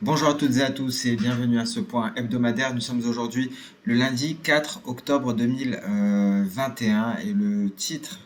Bonjour à toutes et à tous et bienvenue à ce point hebdomadaire. Nous sommes aujourd'hui le lundi 4 octobre 2021 et le titre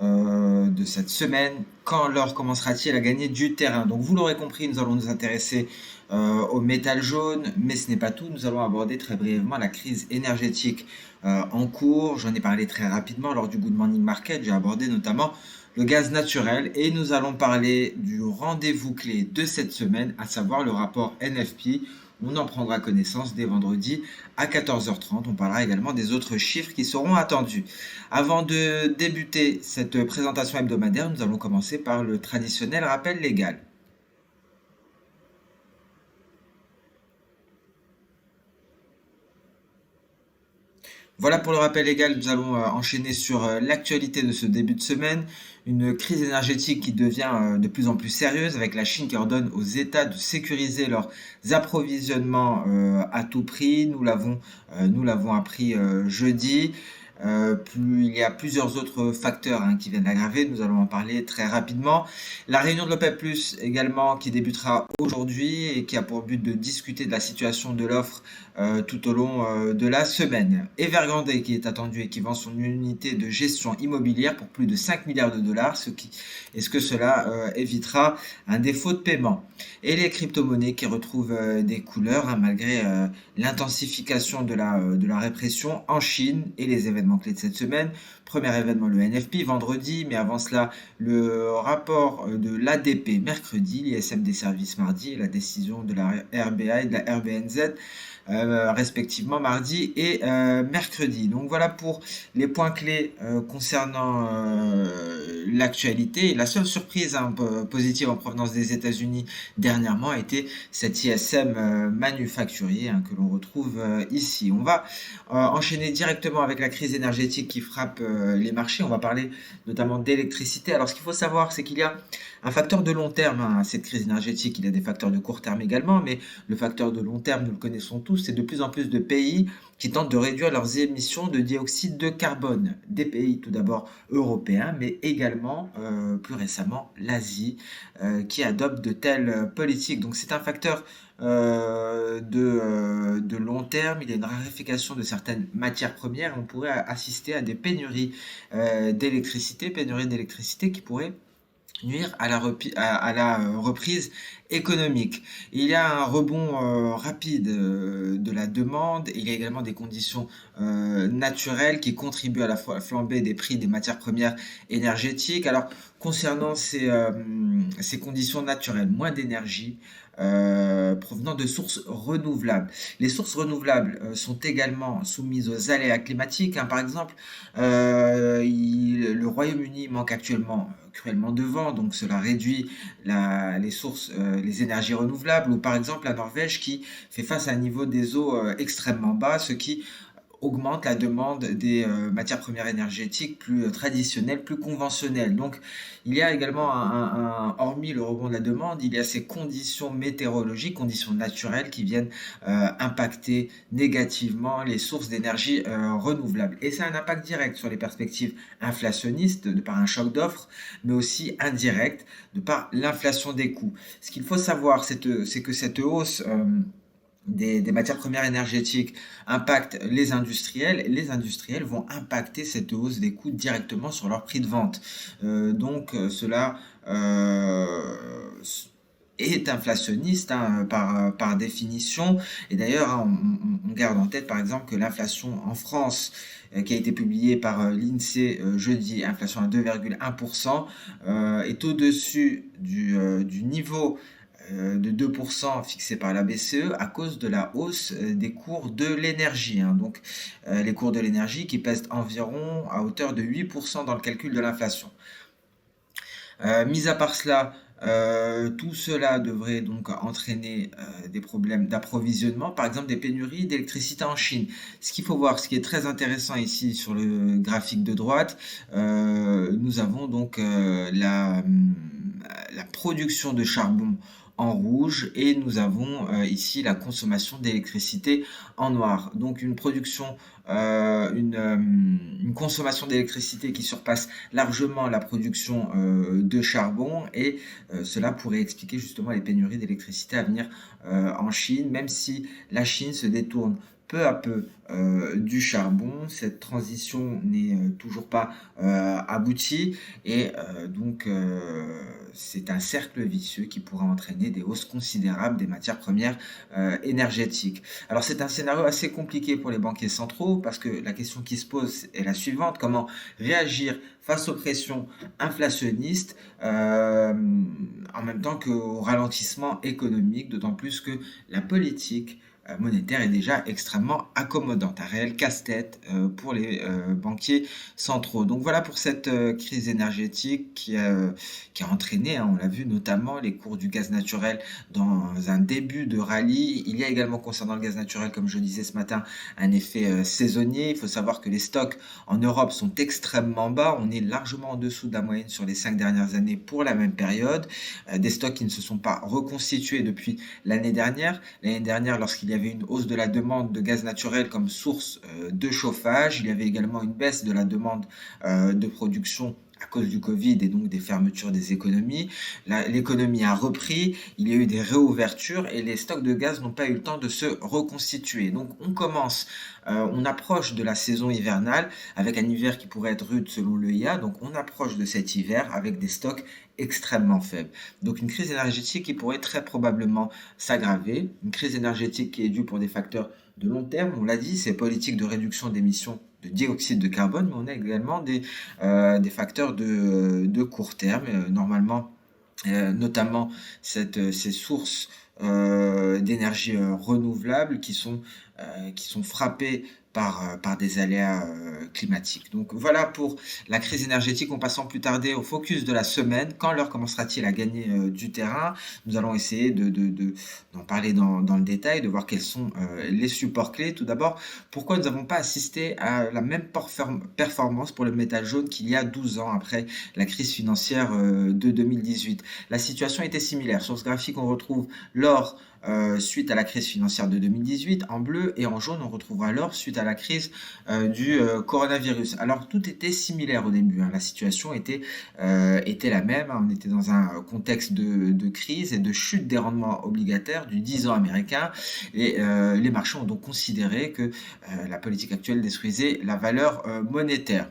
de cette semaine, quand l'or commencera-t-il à gagner du terrain? Donc vous l'aurez compris, nous allons nous intéresser au métal jaune, mais ce n'est pas tout. Nous allons aborder très brièvement la crise énergétique en cours. J'en ai parlé très rapidement lors du Good Morning Market. J'ai abordé notamment le gaz naturel et nous allons parler du rendez-vous clé de cette semaine, à savoir le rapport NFP. On en prendra connaissance dès vendredi à 14h30. On parlera également des autres chiffres qui seront attendus. Avant de débuter cette présentation hebdomadaire, nous allons commencer par le traditionnel rappel légal. Voilà pour le rappel légal, nous allons enchaîner sur l'actualité de ce début de semaine, une crise énergétique qui devient de plus en plus sérieuse avec la Chine qui ordonne aux États de sécuriser leurs approvisionnements à tout prix. Nous l'avons appris jeudi. Il y a plusieurs autres facteurs qui viennent l'aggraver, nous allons en parler très rapidement. La réunion de l'OPEP+, également, qui débutera aujourd'hui et qui a pour but de discuter de la situation de l'offre tout au long de la semaine. Evergrande qui est attendu et qui vend son unité de gestion immobilière pour plus de 5 milliards de dollars, est-ce que cela évitera un défaut de paiement? Et les crypto-monnaies qui retrouvent des couleurs malgré l'intensification de la répression en Chine et les événements clés de cette semaine. Premier événement, le NFP vendredi, mais avant cela, le rapport de l'ADP mercredi, l'ISM des services mardi et la décision de la RBA et de la RBNZ respectivement mardi et mercredi. Donc voilà pour les points clés concernant l'actualité. La seule surprise positive en provenance des États-Unis dernièrement a été cet ISM manufacturier que l'on retrouve ici. On va enchaîner directement avec la crise énergétique qui frappe les marchés. On va parler notamment d'électricité. Alors ce qu'il faut savoir, c'est qu'il y a un facteur de long terme à cette crise énergétique. Il y a des facteurs de court terme également, mais le facteur de long terme, nous le connaissons tous, c'est de plus en plus de pays qui tentent de réduire leurs émissions de dioxyde de carbone. Des pays tout d'abord européens, mais également plus récemment l'Asie, qui adopte de telles politiques. Donc c'est un facteur de long terme, il y a une raréfaction de certaines matières premières, on pourrait assister à des pénuries d'électricité qui pourraient nuire à la reprise économique. Il y a un rebond rapide de la demande. Il y a également des conditions naturelles qui contribuent à la flambée des prix des matières premières énergétiques. Alors, concernant ces conditions naturelles, moins d'énergie provenant de sources renouvelables. Les sources renouvelables sont également soumises aux aléas climatiques. Par exemple, le Royaume-Uni manque actuellement cruellement de vent, donc cela réduit les énergies renouvelables, ou par exemple la Norvège qui fait face à un niveau des eaux extrêmement bas, ce qui augmente la demande des matières premières énergétiques plus traditionnelles, plus conventionnelles. Donc il y a également hormis le rebond de la demande, il y a ces conditions météorologiques, conditions naturelles qui viennent impacter négativement les sources d'énergie renouvelables. Et ça a un impact direct sur les perspectives inflationnistes de par un choc d'offres, mais aussi indirect de par l'inflation des coûts. Ce qu'il faut savoir, c'est que cette hausse des matières premières énergétiques impactent les industriels. Les industriels vont impacter cette hausse des coûts directement sur leur prix de vente. Cela est inflationniste par définition. Et d'ailleurs, on garde en tête par exemple que l'inflation en France, qui a été publiée par l'INSEE jeudi, inflation à 2,1%, est au-dessus du niveau de 2% fixé par la BCE à cause de la hausse des cours de l'énergie. Donc les cours de l'énergie qui pèsent environ à hauteur de 8% dans le calcul de l'inflation. Mis à part cela, tout cela devrait donc entraîner des problèmes d'approvisionnement, par exemple des pénuries d'électricité en Chine. Ce qu'il faut voir, ce qui est très intéressant ici sur le graphique de droite, nous avons donc la production de charbon en rouge et nous avons ici la consommation d'électricité en noir. Donc une consommation d'électricité qui surpasse largement la production de charbon et cela pourrait expliquer justement les pénuries d'électricité à venir en Chine, même si la Chine se détourne peu à peu du charbon. Cette transition n'est toujours pas aboutie et c'est un cercle vicieux qui pourra entraîner des hausses considérables des matières premières énergétiques. Alors c'est un scénario assez compliqué pour les banquiers centraux parce que la question qui se pose est la suivante: comment réagir face aux pressions inflationnistes en même temps qu'au ralentissement économique, d'autant plus que la politique monétaire est déjà extrêmement accommodante, un réel casse-tête pour les banquiers centraux. Donc voilà pour cette crise énergétique qui a entraîné, hein, on l'a vu notamment, les cours du gaz naturel dans un début de rallye. Il y a également concernant le gaz naturel, comme je disais ce matin, un effet saisonnier. Il faut savoir que les stocks en Europe sont extrêmement bas. On est largement en dessous de la moyenne sur les 5 dernières années pour la même période. Des stocks qui ne se sont pas reconstitués depuis l'année dernière. L'année dernière, lorsqu'il y avait une hausse de la demande de gaz naturel comme source de chauffage, il y avait également une baisse de la demande de production à cause du Covid et donc des fermetures des économies. L'économie a repris, il y a eu des réouvertures et les stocks de gaz n'ont pas eu le temps de se reconstituer. Donc on approche de la saison hivernale avec un hiver qui pourrait être rude selon l'EIA, donc on approche de cet hiver avec des stocks extrêmement faibles. Donc une crise énergétique qui pourrait très probablement s'aggraver, une crise énergétique qui est due pour des facteurs de long terme, on l'a dit, ces politiques de réduction d'émissions de dioxyde de carbone, mais on a également des facteurs de court terme, normalement, notamment ces sources d'énergie renouvelable qui sont frappées par des aléas climatiques. Donc voilà pour la crise énergétique. En passant plus tarder au focus de la semaine, quand l'heure commencera-t-il à gagner du terrain? Nous allons essayer d'en parler dans le détail, de voir quels sont les supports clés. Tout d'abord, pourquoi nous n'avons pas assisté à la même performance pour le métal jaune qu'il y a 12 ans après la crise financière de 2018? La situation était similaire. Sur ce graphique, on retrouve l'or suite à la crise financière de 2018 en bleu, et en jaune on retrouvera l'or suite à la crise du coronavirus. Alors tout était similaire au début, hein. La situation était la même, hein. On était dans un contexte de crise et de chute des rendements obligataires du 10 ans américain, et les marchés ont donc considéré que la politique actuelle détruisait la valeur monétaire.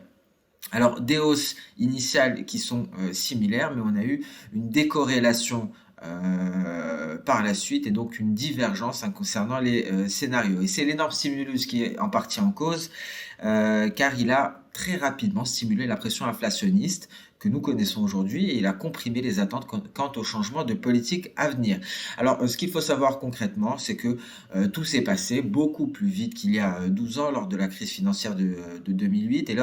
Alors des hausses initiales qui sont similaires, mais on a eu une décorrélation par la suite et donc une divergence, hein, concernant les scénarios. Et c'est l'énorme stimulus qui est en partie en cause, car il a très rapidement stimulé la pression inflationniste que nous connaissons aujourd'hui et il a comprimé les attentes quant au changement de politique à venir. Alors, ce qu'il faut savoir concrètement, c'est que tout s'est passé beaucoup plus vite qu'il y a 12 ans lors de la crise financière de 2008, et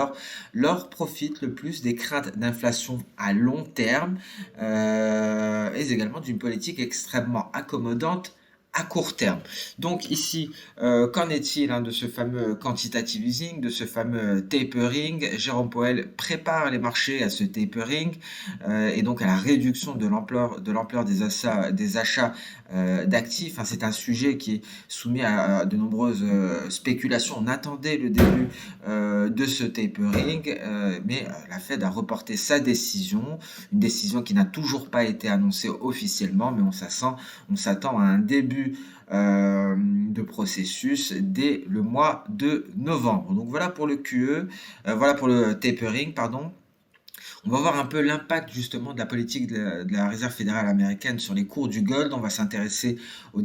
l'or profite le plus des craintes d'inflation à long terme et également d'une politique extrêmement accommodante à court terme. Donc ici, qu'en est-il, hein, de ce fameux quantitative easing, de ce fameux tapering? Jérôme Powell prépare les marchés à ce tapering et donc à la réduction de l'ampleur des achats d'actifs, hein. C'est un sujet qui est soumis à de nombreuses spéculations. On attendait le début de ce tapering, mais la Fed a reporté sa décision, une décision qui n'a toujours pas été annoncée officiellement, mais on s'attend à un début de processus dès le mois de novembre. Donc voilà pour le QE, voilà pour le tapering, pardon. On va voir un peu l'impact justement de la politique de la Réserve fédérale américaine sur les cours du gold. On va s'intéresser aux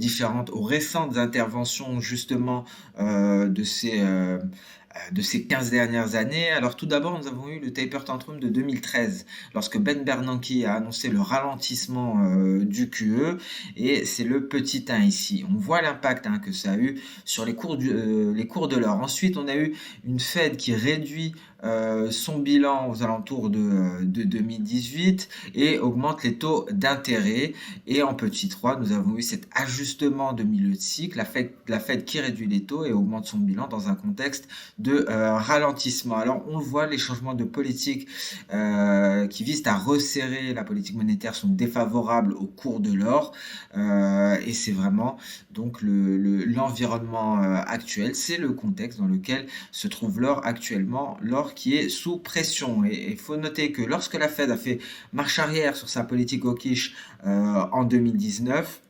récentes interventions justement de ces 15 dernières années. Alors tout d'abord, nous avons eu le taper tantrum de 2013, lorsque Ben Bernanke a annoncé le ralentissement du QE, et c'est le petit 1 ici. On voit l'impact, hein, que ça a eu sur les cours de l'or. Ensuite, on a eu une Fed qui réduit son bilan aux alentours de 2018 et augmente les taux d'intérêt. Et en petit 3, nous avons eu cet ajustement de milieu de cycle, la Fed qui réduit les taux et augmente son bilan dans un contexte de ralentissement. Alors on le voit, les changements de politique qui visent à resserrer la politique monétaire sont défavorables au cours de l'or. Et c'est vraiment donc l'environnement actuel, c'est le contexte dans lequel se trouve l'or actuellement, l'or qui est sous pression. Et il faut noter que lorsque la Fed a fait marche arrière sur sa politique hawkish en 2019,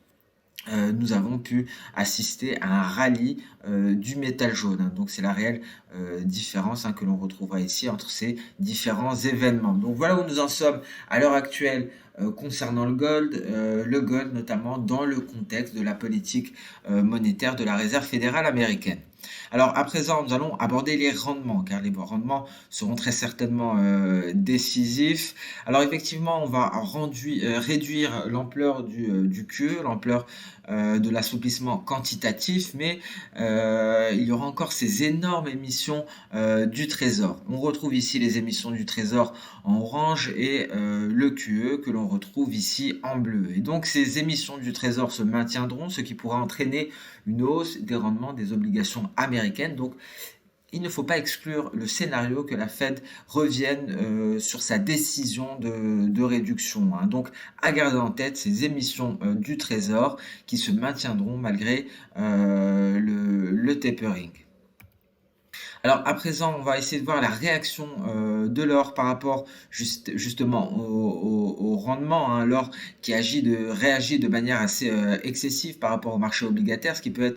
nous avons pu assister à un rallye du métal jaune. Donc c'est la réelle différence que l'on retrouvera ici entre ces différents événements. Donc voilà où nous en sommes à l'heure actuelle concernant le gold notamment dans le contexte de la politique monétaire de la Réserve fédérale américaine. Alors à présent, nous allons aborder les rendements, car les rendements seront très certainement décisifs. Alors effectivement, on va réduire l'ampleur du QE, l'ampleur de l'assouplissement quantitatif, mais il y aura encore ces énormes émissions du Trésor. On retrouve ici les émissions du Trésor en orange et le QE que l'on retrouve ici en bleu. Et donc ces émissions du Trésor se maintiendront, ce qui pourra entraîner une hausse des rendements des obligations américaines. Donc il ne faut pas exclure le scénario que la Fed revienne sur sa décision de réduction. Donc, à garder en tête ces émissions du Trésor qui se maintiendront malgré le tapering. Alors à présent, on va essayer de voir la réaction de l'or par rapport justement au rendement. L'or qui réagit de manière assez excessive par rapport au marché obligataire, ce qui peut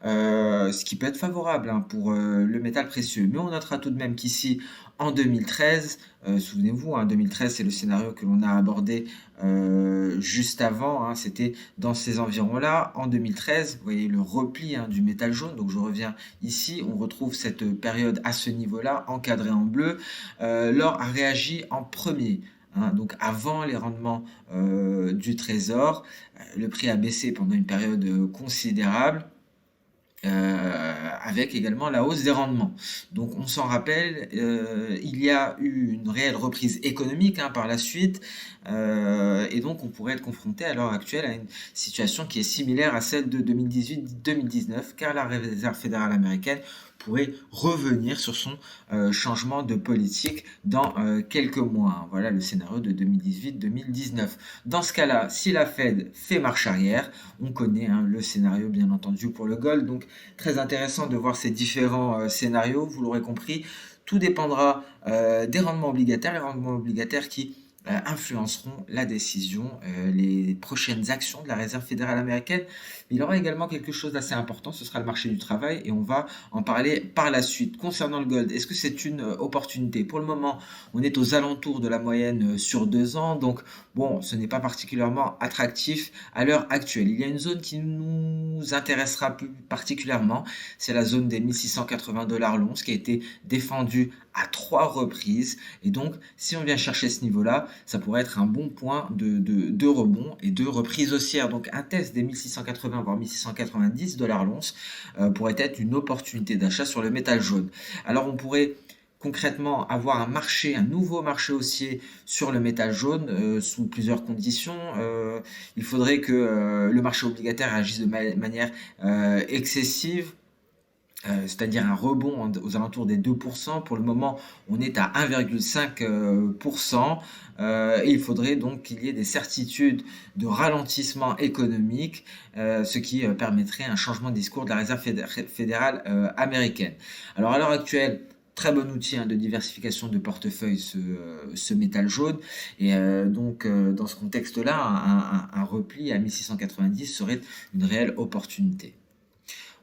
être favorable pour le métal précieux. Mais on notera tout de même qu'ici, en 2013, souvenez-vous, 2013 c'est le scénario que l'on a abordé juste avant, c'était dans ces environs-là. En 2013, vous voyez le repli du métal jaune, donc je reviens ici, on retrouve cette période à ce niveau-là, encadrée en bleu. L'or a réagi en premier. Donc avant les rendements du Trésor, le prix a baissé pendant une période considérable. Avec également la hausse des rendements. Donc on s'en rappelle, il y a eu une réelle reprise économique par la suite, et donc on pourrait être confronté à l'heure actuelle à une situation qui est similaire à celle de 2018-2019, car la Réserve fédérale américaine pourrait revenir sur son changement de politique dans quelques mois. Voilà le scénario de 2018-2019. Dans ce cas-là, si la Fed fait marche arrière, on connaît le scénario bien entendu pour le gold. Donc très intéressant de voir ces différents scénarios, vous l'aurez compris. Tout dépendra des rendements obligataires, les rendements obligataires qui influenceront la décision, les prochaines actions de la Réserve fédérale américaine. Mais il y aura également quelque chose d'assez important, ce sera le marché du travail, et on va en parler par la suite. Concernant le gold, est-ce que c'est une opportunité? Pour le moment, on est aux alentours de la moyenne sur 2 ans, donc bon, ce n'est pas particulièrement attractif à l'heure actuelle. Il y a une zone qui nous intéressera plus particulièrement, c'est la zone des 1680 $ l'once qui a été défendue à 3 reprises, et donc si on vient chercher ce niveau-là, ça pourrait être un bon point de rebond et de reprise haussière. Donc un test des 1680 voire 1690 $ l'once pourrait être une opportunité d'achat sur le métal jaune. Alors on pourrait concrètement avoir un nouveau marché haussier sur le métal jaune sous plusieurs conditions. Il faudrait que le marché obligataire agisse de manière excessive, c'est-à-dire un rebond aux alentours des 2%. Pour le moment, on est à 1,5%. Et il faudrait donc qu'il y ait des certitudes de ralentissement économique, ce qui permettrait un changement de discours de la Réserve fédérale américaine. Alors à l'heure actuelle, très bon outil de diversification de portefeuille, ce métal jaune. Et donc, dans ce contexte-là, un repli à 1690 serait une réelle opportunité.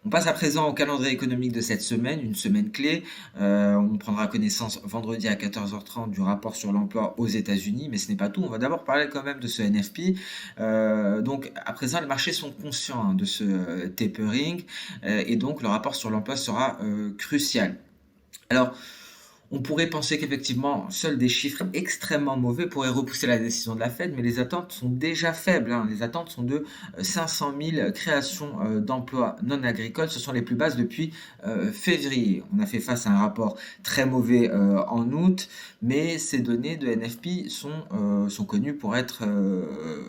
On passe à présent au calendrier économique de cette semaine, une semaine clé. On prendra connaissance vendredi à 14h30 du rapport sur l'emploi aux États-Unis, mais ce n'est pas tout. On va d'abord parler quand même de ce NFP. Donc à présent, les marchés sont conscients de ce tapering, et donc le rapport sur l'emploi sera crucial. Alors, On pourrait penser qu'effectivement, seuls des chiffres extrêmement mauvais pourraient repousser la décision de la Fed, mais les attentes sont déjà faibles, hein. Les attentes sont de 500 000 créations d'emplois non agricoles. Ce sont les plus basses depuis février. On a fait face à un rapport très mauvais en août, mais ces données de NFP sont connues pour être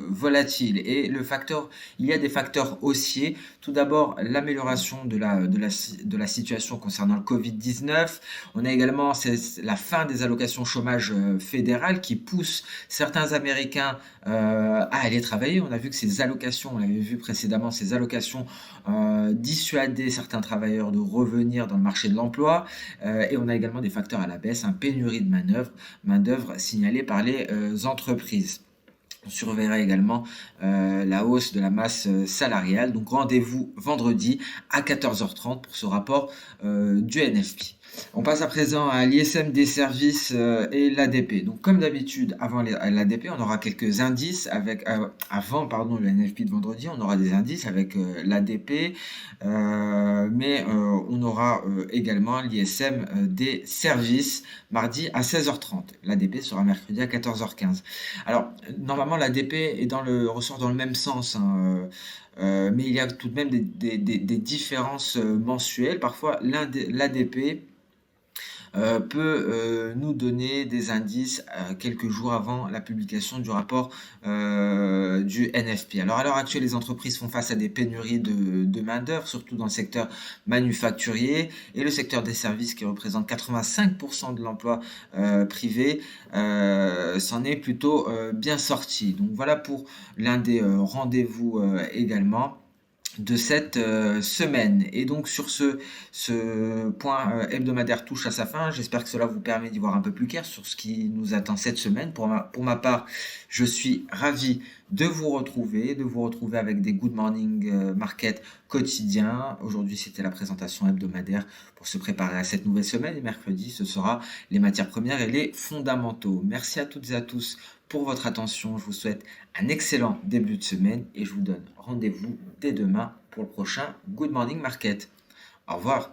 volatiles. Et il y a des facteurs haussiers. Tout d'abord, l'amélioration de la situation concernant le Covid-19. On a également la fin des allocations chômage fédérales qui pousse certains Américains à aller travailler. On a vu que ces allocations, on l'avait vu précédemment, ces allocations dissuadaient certains travailleurs de revenir dans le marché de l'emploi. Et on a également des facteurs à la baisse, pénurie de main-d'œuvre signalée par les entreprises. On surveillera également la hausse de la masse salariale. Donc rendez-vous vendredi à 14h30 pour ce rapport du NFP. On passe à présent à l'ISM des services et l'ADP. Donc comme d'habitude, avant l'ADP, on aura quelques indices avant le NFP de vendredi, on aura des indices avec l'ADP, mais on aura également l'ISM des services mardi à 16h30. L'ADP sera mercredi à 14h15. Alors normalement l'ADP ressort dans le même sens, hein, mais il y a tout de même des différences mensuelles. Parfois l'ADP peut nous donner des indices quelques jours avant la publication du rapport du NFP. Alors à l'heure actuelle, les entreprises font face à des pénuries de main-d'œuvre, surtout dans le secteur manufacturier, et le secteur des services, qui représente 85% de l'emploi privé, s'en est plutôt bien sorti. Donc voilà pour l'un des rendez-vous également de cette semaine. Et donc sur ce point hebdomadaire touche à sa fin. J'espère que cela vous permet d'y voir un peu plus clair sur ce qui nous attend cette semaine. Pour ma part, je suis ravi de vous retrouver avec des Good Morning Market quotidiens. Aujourd'hui, c'était la présentation hebdomadaire pour se préparer à cette nouvelle semaine. Et mercredi, ce sera les matières premières et les fondamentaux. Merci à toutes et à tous pour votre attention. Je vous souhaite un excellent début de semaine et je vous donne rendez-vous dès demain pour le prochain Good Morning Market. Au revoir.